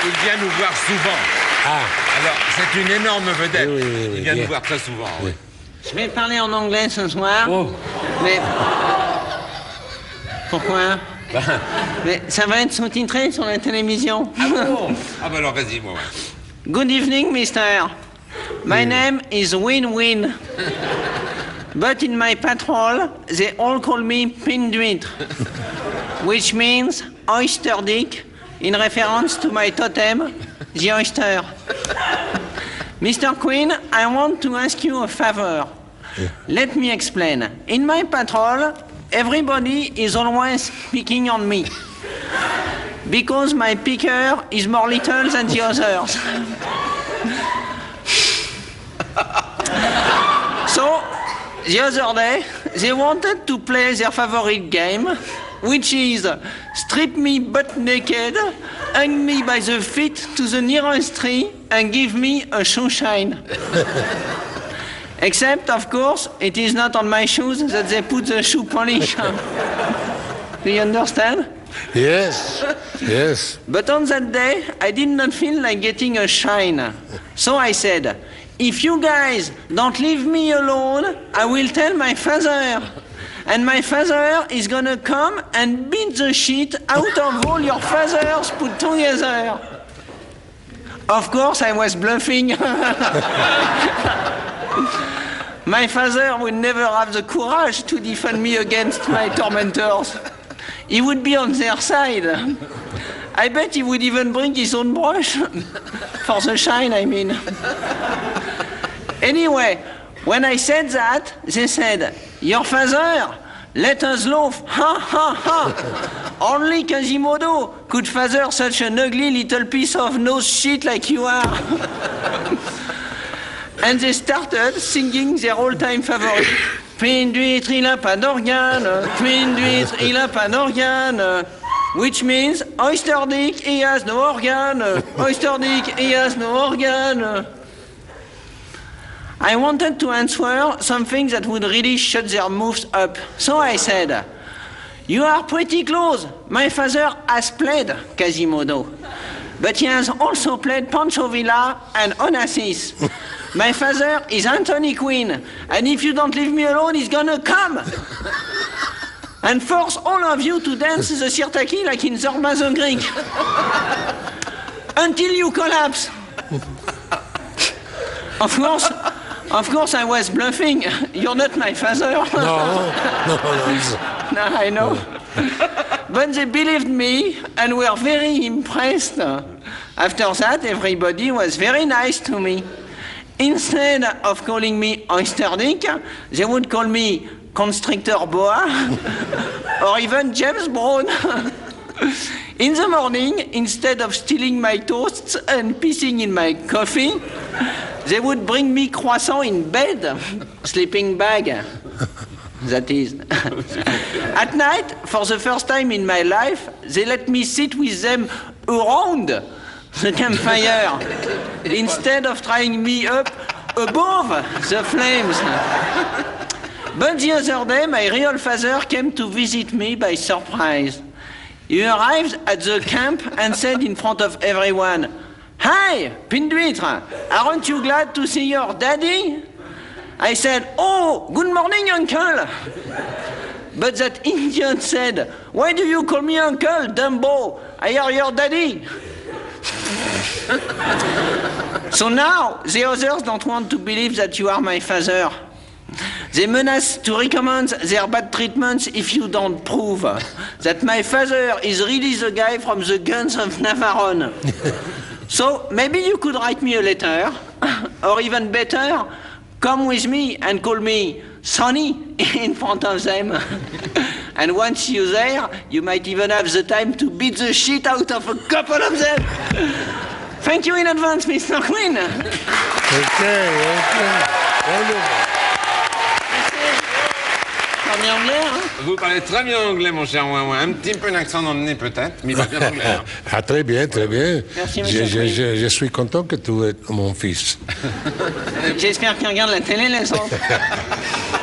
Il vient nous voir souvent. Ah. Alors, c'est une énorme vedette. Oui, il vient nous voir très souvent. Oui. Je vais parler en anglais ce soir. Oh. Mais... Pourquoi? Mais ça va être sous-titré sur la télévision. Ah bon? Ah bah alors, vas-y, moi. Good evening, mister. My name is Win-Win. But in my patrol, they all call me Pinduitre, which means oyster dick, in reference to my totem, the oyster. Mr. Queen, I want to ask you a favor. Yeah. Let me explain. In my patrol, everybody is always picking on me. Because my picker is more little than the others. So, the other day, they wanted to play their favorite game, which is strip me butt naked, hang me by the feet to the nearest tree, and give me a shoe shine. Except, of course, it is not on my shoes that they put the shoe polish. Do you understand? Yes, yes. But on that day, I did not feel like getting a shine. So I said, if you guys don't leave me alone, I will tell my father. And my father is gonna come and beat the shit out of all your fathers put together. Of course, I was bluffing. My father would never have the courage to defend me against my tormentors. He would be on their side. I bet he would even bring his own brush. For the shine, I mean. Anyway, when I said that, they said, your father, let us laugh, ha ha ha. Only Quasimodo could father such an ugly little piece of nose shit like you are. And they started singing their all-time favorite. Pinduitre, il a pas d'organe. Pinduitre, il a pas d'organe. Which means, oyster dick, he has no organ. Oyster dick, he has no organ. I wanted to answer something that would really shut their mouths up. So I said, you are pretty close. My father has played Quasimodo. But he has also played Pancho Villa and Onassis. My father is Anthony Quinn. And if you don't leave me alone, he's gonna come. And force all of you to dance the sirtaki like in Zorba the Greek. Until you collapse. Of course, I was bluffing. You're not my father. No. No, I know. But they believed me and were very impressed. After that, everybody was very nice to me. Instead of calling me oyster dick, they would call me constrictor boa or even James Brown. In the morning, instead of stealing my toasts and pissing in my coffee, they would bring me croissant in bed, sleeping bag, that is. At night, for the first time in my life, they let me sit with them around the campfire, instead of trying me up above the flames. But the other day, my real father came to visit me by surprise. He arrived at the camp and said in front of everyone, "Hi, Pinduitre, aren't you glad to see your daddy?" I said, "Oh, good morning, uncle." But that idiot said, "Why do you call me uncle, Dumbo? I are your daddy." So now, the others don't want to believe that you are my father. They menace to recommend their bad treatments if you don't prove that my father is really the guy from the Guns of Navarone. So maybe you could write me a letter, or even better, come with me and call me Sonny in front of them. And once you're there, you might even have the time to beat the shit out of a couple of them. Thank you in advance, Mr. Quinn. Okay. Wonderful. Parlez anglais, hein? Vous parlez très bien anglais, mon cher Ouin-Ouin. Un petit peu d'accent dans le nez, peut-être, mais il va bien anglais. Hein. Ah, très bien, très bien. Merci, monsieur. Je suis content que tu es mon fils. J'espère qu'ils regardent la télé, les autres.